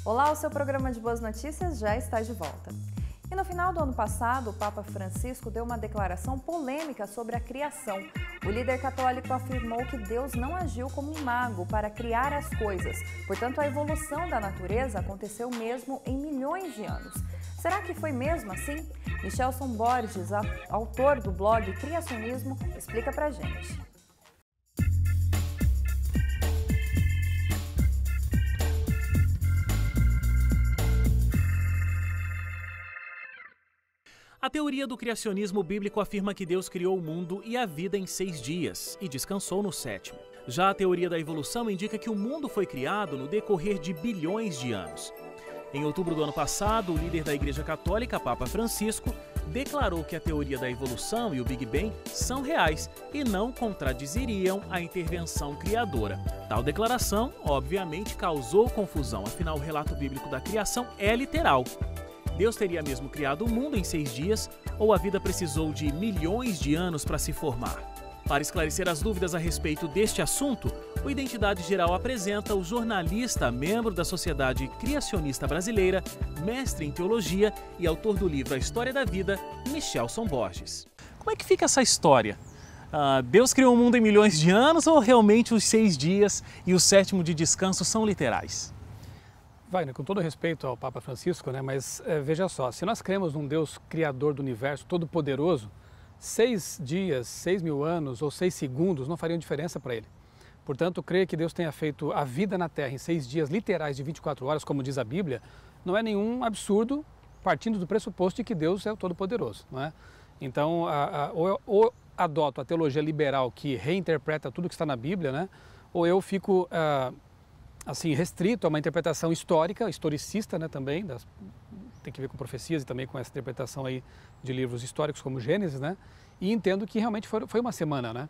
Olá, o seu programa de boas notícias já está de volta. E no final do ano passado, o Papa Francisco deu uma declaração polêmica sobre a criação. O líder católico afirmou que Deus não agiu como um mago para criar as coisas. Portanto, a evolução da natureza aconteceu mesmo em milhões de anos. Será que foi mesmo assim? Michelson Borges, autor do blog Criacionismo, explica pra gente. A teoria do criacionismo bíblico afirma que Deus criou o mundo e a vida em 6 dias e descansou no 7º. Já a teoria da evolução indica que o mundo foi criado no decorrer de bilhões de anos. Em outubro do ano passado, o líder da Igreja Católica, Papa Francisco, declarou que a teoria da evolução e o Big Bang são reais e não contradiziriam a intervenção criadora. Tal declaração, obviamente, causou confusão, afinal o relato bíblico da criação é literal. Deus teria mesmo criado o mundo em 6 dias ou a vida precisou de milhões de anos para se formar? Para esclarecer as dúvidas a respeito deste assunto, o Identidade Geral apresenta o jornalista, membro da Sociedade Criacionista Brasileira, mestre em teologia e autor do livro A História da Vida, Michelson Borges. Como é que fica essa história? Deus criou o mundo em milhões de anos ou realmente os 6 dias e o 7º de descanso são literais? Wagner, com todo respeito ao Papa Francisco, mas veja só, se nós cremos num Deus criador do universo, todo-poderoso, 6 dias, 6.000 anos ou 6 segundos não fariam diferença para ele. Portanto, crer que Deus tenha feito a vida na Terra em 6 dias literais de 24 horas, como diz a Bíblia, não é nenhum absurdo, partindo do pressuposto de que Deus é o todo-poderoso, não é? Então, ou adoto a teologia liberal que reinterpreta tudo que está na Bíblia, ou eu fico assim, restrito a uma interpretação histórica, historicista, também, tem que ver com profecias e também com essa interpretação aí de livros históricos como Gênesis, e entendo que realmente foi uma semana,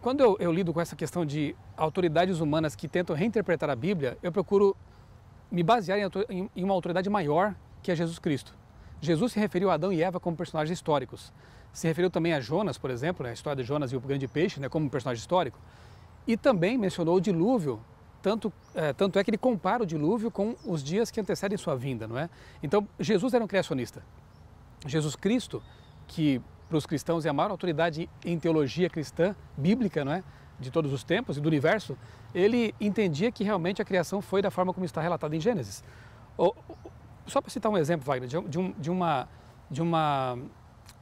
Quando eu lido com essa questão de autoridades humanas que tentam reinterpretar a Bíblia, eu procuro me basear em uma autoridade maior que é Jesus Cristo. Jesus se referiu a Adão e Eva como personagens históricos. Se referiu também a Jonas, por exemplo, a história de Jonas e o grande peixe, como personagem histórico. E também mencionou o dilúvio, tanto é que ele compara o dilúvio com os dias que antecedem sua vinda, Então, Jesus era um criacionista. Jesus Cristo, que para os cristãos é a maior autoridade em teologia cristã, bíblica, de todos os tempos e do universo, ele entendia que realmente a criação foi da forma como está relatada em Gênesis. Só para citar um exemplo, Wagner,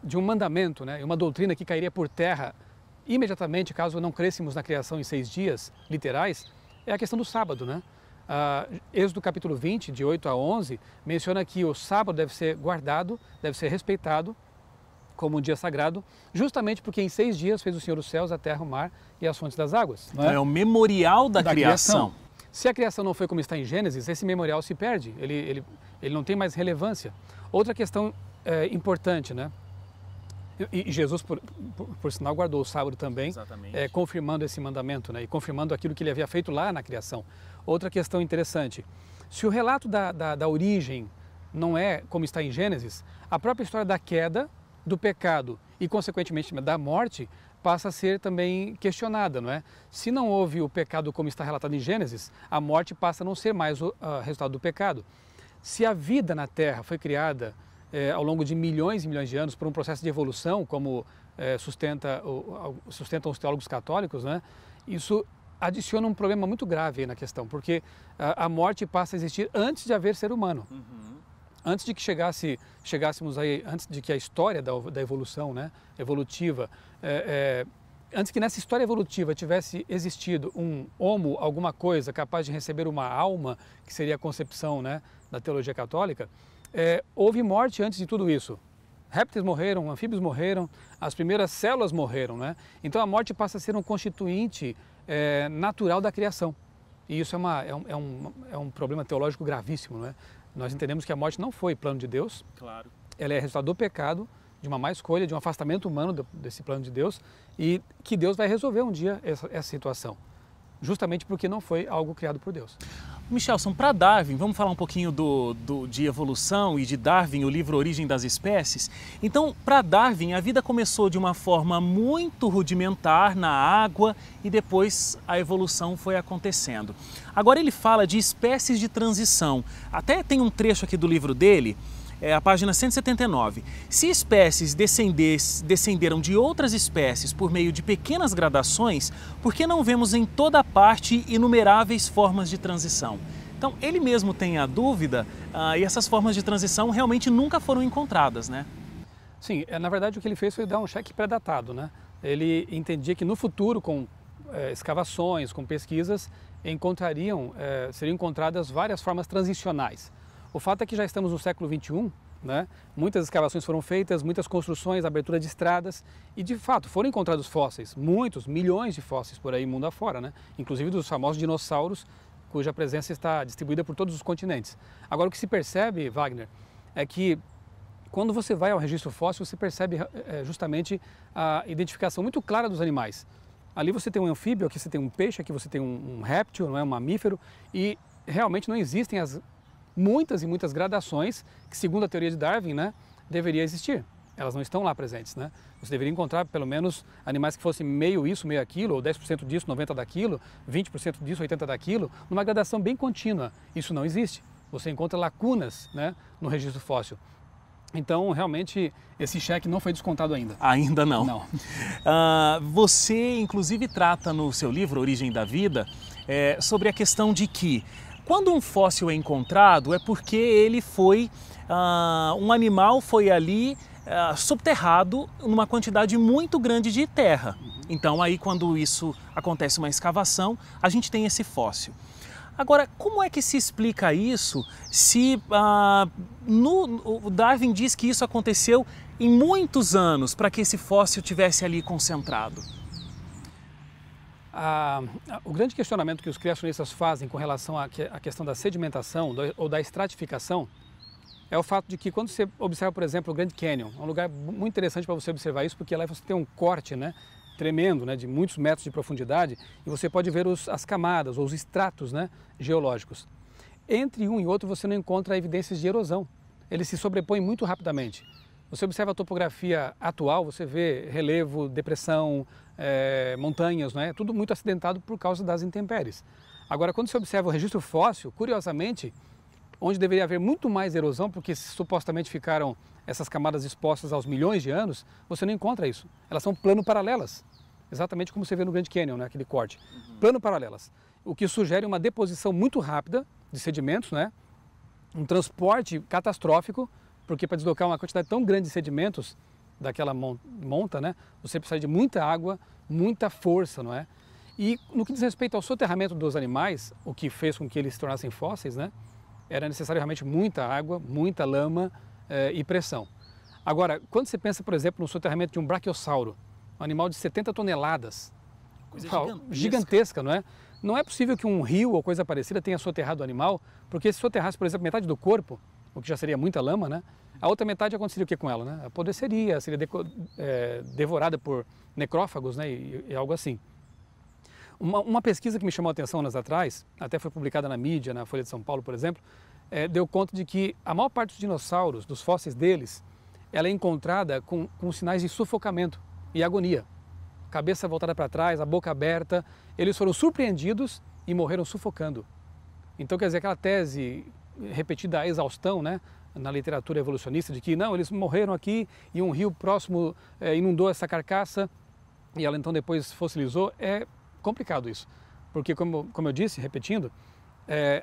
de um mandamento, uma doutrina que cairia por terra imediatamente, caso não crêssemos na criação em 6 dias literais, é a questão do sábado, Êxodo capítulo 20, de 8 a 11, menciona que o sábado deve ser guardado, deve ser respeitado como um dia sagrado, justamente porque em 6 dias fez o Senhor os céus, a terra, o mar e as fontes das águas. Então é o memorial da criação. Se a criação não foi como está em Gênesis, esse memorial se perde, ele não tem mais relevância. Outra questão importante, E Jesus, por sinal, guardou o sábado também, confirmando esse mandamento, e confirmando aquilo que ele havia feito lá na criação. Outra questão interessante, se o relato da origem não é como está em Gênesis, a própria história da queda, do pecado e, consequentemente, da morte, passa a ser também questionada, Se não houve o pecado como está relatado em Gênesis, a morte passa a não ser mais o resultado do pecado. Se a vida na Terra foi criada ao longo de milhões e milhões de anos por um processo de evolução, como sustentam os teólogos católicos, isso adiciona um problema muito grave aí na questão, porque a morte passa a existir antes de haver ser humano. Antes de que chegássemos aí, antes de que a história da evolução, evolutiva, antes que nessa história evolutiva tivesse existido um homo, alguma coisa capaz de receber uma alma, que seria a concepção da teologia católica, houve morte antes de tudo isso. Répteis morreram, anfíbios morreram, as primeiras células morreram, Então a morte passa a ser um constituinte natural da criação. E isso é um problema teológico gravíssimo, Nós entendemos que a morte não foi plano de Deus. Claro. Ela é resultado do pecado, de uma má escolha, de um afastamento humano desse plano de Deus, e que Deus vai resolver um dia essa situação. justamente porque não foi algo criado por Deus. Michelson, para Darwin, vamos falar um pouquinho de evolução e de Darwin, o livro Origem das Espécies. Então, para Darwin, a vida começou de uma forma muito rudimentar na água e depois a evolução foi acontecendo. Agora ele fala de espécies de transição. Até tem um trecho aqui do livro dele, a página 179. Se espécies descenderam de outras espécies por meio de pequenas gradações, por que não vemos em toda parte inumeráveis formas de transição? Então, ele mesmo tem a dúvida e essas formas de transição realmente nunca foram encontradas, né? Sim, na verdade o que ele fez foi dar um cheque pré-datado, né? Ele entendia que no futuro, com escavações, com pesquisas, seriam encontradas várias formas transicionais. O fato é que já estamos no século XXI, né? Muitas escavações foram feitas, muitas construções, abertura de estradas e de fato foram encontrados fósseis, muitos, milhões de fósseis por aí mundo afora, né? Inclusive dos famosos dinossauros, cuja presença está distribuída por todos os continentes. Agora o que se percebe, Wagner, é que quando você vai ao registro fóssil, você percebe justamente a identificação muito clara dos animais. Ali você tem um anfíbio, aqui você tem um peixe, aqui você tem um réptil, não é, um mamífero, e realmente não existem as muitas e muitas gradações que, segundo a teoria de Darwin, né, deveria existir. Elas não estão lá presentes, né? Você deveria encontrar pelo menos animais que fossem meio isso, meio aquilo, ou 10% disso, 90% daquilo, 20% disso, 80% daquilo, numa gradação bem contínua. Isso não existe. Você encontra lacunas, né, no registro fóssil. Então, realmente, esse cheque não foi descontado ainda. Ainda não? Não. Você, inclusive, trata no seu livro Origem da Vida sobre a questão de que quando um fóssil é encontrado é porque ele foi, um animal foi ali subterrado numa quantidade muito grande de terra. Então aí quando isso acontece uma escavação, a gente tem esse fóssil. Agora, como é que se explica isso se o Darwin diz que isso aconteceu em muitos anos para que esse fóssil tivesse ali concentrado? O grande questionamento que os criacionistas fazem com relação à questão da sedimentação ou da estratificação é o fato de que quando você observa, por exemplo, o Grand Canyon, é um lugar muito interessante para você observar isso, porque lá você tem um corte, né, tremendo, né, de muitos metros de profundidade, e você pode ver as camadas ou os estratos, né, geológicos. Entre um e outro você não encontra evidências de erosão, eles se sobrepõem muito rapidamente. Você observa a topografia atual, você vê relevo, depressão, montanhas, né? Tudo muito acidentado por causa das intempéries. Agora, quando você observa o registro fóssil, curiosamente, onde deveria haver muito mais erosão, porque supostamente ficaram essas camadas expostas aos milhões de anos, você não encontra isso. Elas são plano-paralelas, exatamente como você vê no Grand Canyon, né? Aquele corte. Plano-paralelas, o que sugere uma deposição muito rápida de sedimentos, né? Um transporte catastrófico, porque para deslocar uma quantidade tão grande de sedimentos daquela monta, né, você precisa de muita água, muita força, não é? E no que diz respeito ao soterramento dos animais, o que fez com que eles se tornassem fósseis, né, era necessário realmente muita água, muita lama e pressão. Agora, quando você pensa, por exemplo, no soterramento de um brachiosauro, um animal de 70 toneladas, coisa gigantesca, não é? Não é possível que um rio ou coisa parecida tenha soterrado o animal, porque se soterrasse, por exemplo, metade do corpo, o que já seria muita lama, né? A outra metade aconteceria o que com ela, né? Apodreceria, seria devorada por necrófagos, né? E algo assim. Uma pesquisa que me chamou a atenção anos atrás, até foi publicada na mídia, na Folha de São Paulo, por exemplo, deu conta de que a maior parte dos dinossauros, dos fósseis deles, ela é encontrada com sinais de sufocamento e agonia. Cabeça voltada para trás, a boca aberta, eles foram surpreendidos e morreram sufocando. Então, quer dizer, aquela tese repetida à exaustão, né, na literatura evolucionista, de que não, eles morreram aqui e um rio próximo inundou essa carcaça e ela então depois fossilizou, é complicado isso. Porque, como eu disse, repetindo,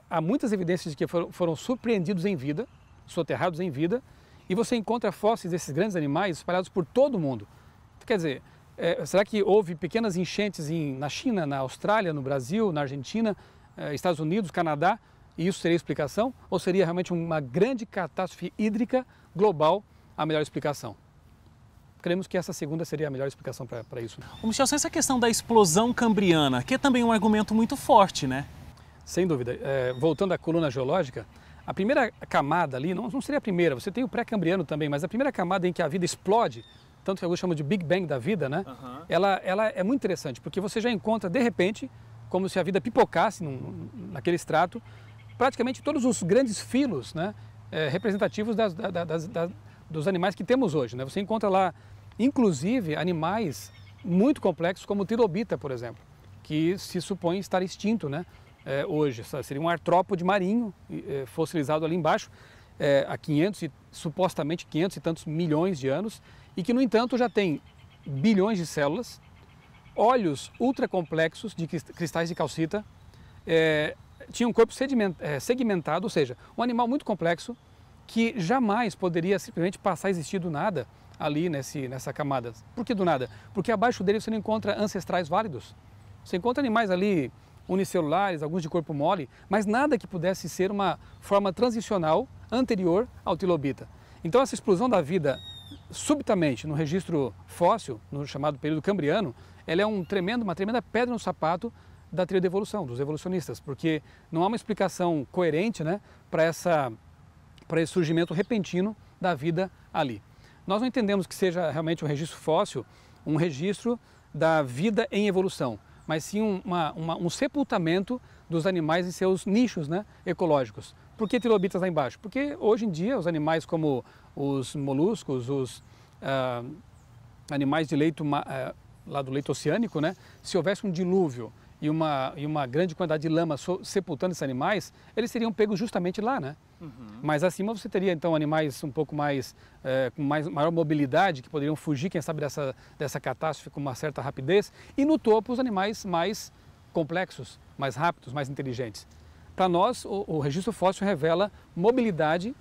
há muitas evidências de que foram surpreendidos em vida, soterrados em vida, e você encontra fósseis desses grandes animais espalhados por todo o mundo. Então, quer dizer, será que houve pequenas enchentes na China, na Austrália, no Brasil, na Argentina, Estados Unidos, Canadá, e isso seria a explicação? Ou seria realmente uma grande catástrofe hídrica global a melhor explicação? Cremos que essa segunda seria a melhor explicação para isso. Michelson, essa questão da explosão cambriana, que é também um argumento muito forte, né? Sem dúvida. Voltando à coluna geológica, a primeira camada ali, não seria a primeira, você tem o pré-cambriano também, mas a primeira camada em que a vida explode, tanto que alguns chamam de Big Bang da vida, né? Ela é muito interessante, porque você já encontra, de repente, como se a vida pipocasse naquele extrato, praticamente todos os grandes filos, né, representativos dos animais que temos hoje, né? Você encontra lá, inclusive, animais muito complexos, como o trilobita, por exemplo, que se supõe estar extinto, né, hoje. Seria um artrópode marinho, fossilizado ali embaixo, há supostamente 500 e tantos milhões de anos, e que, no entanto, já tem bilhões de células, olhos ultra complexos de cristais de calcita, tinha um corpo segmentado, ou seja, um animal muito complexo que jamais poderia simplesmente passar a existir do nada ali nessa camada. Por que do nada? Porque abaixo dele você não encontra ancestrais válidos. Você encontra animais ali unicelulares, alguns de corpo mole, mas nada que pudesse ser uma forma transicional anterior ao trilobita. Então essa explosão da vida subitamente no registro fóssil, no chamado período cambriano, ela é uma tremenda pedra no sapato da teoria da evolução, dos evolucionistas, porque não há uma explicação coerente, né, para esse surgimento repentino da vida ali. Nós não entendemos que seja realmente um registro fóssil, um registro da vida em evolução, mas sim um sepultamento dos animais em seus nichos, né, ecológicos. Por que trilobitas lá embaixo? Porque hoje em dia os animais como os moluscos, os animais de leito, lá do leito oceânico, né, se houvesse um dilúvio e uma grande quantidade de lama sepultando esses animais, eles seriam pegos justamente lá, né? Uhum. Mas acima você teria então animais um pouco mais, com maior mobilidade, que poderiam fugir, quem sabe, dessa catástrofe com uma certa rapidez, e no topo os animais mais complexos, mais rápidos, mais inteligentes. Para nós, o registro fóssil revela mobilidade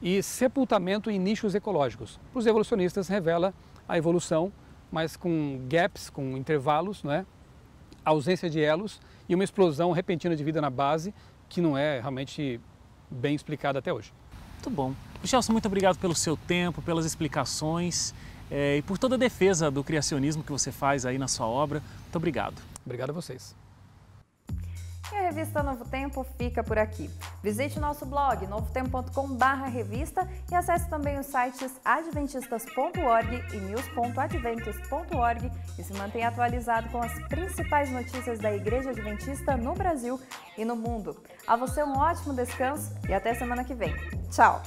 e sepultamento em nichos ecológicos. Para os evolucionistas revela a evolução, mas com gaps, com intervalos, não é? Ausência de elos e uma explosão repentina de vida na base que não é realmente bem explicada até hoje. Muito bom. Michelson, muito obrigado pelo seu tempo, pelas explicações e por toda a defesa do criacionismo que você faz aí na sua obra. Muito obrigado. Obrigado a vocês. E a revista Novo Tempo fica por aqui. Visite o nosso blog novotempo.com/revista e acesse também os sites adventistas.org e news.adventist.org e se mantenha atualizado com as principais notícias da Igreja Adventista no Brasil e no mundo. A você um ótimo descanso e até semana que vem. Tchau!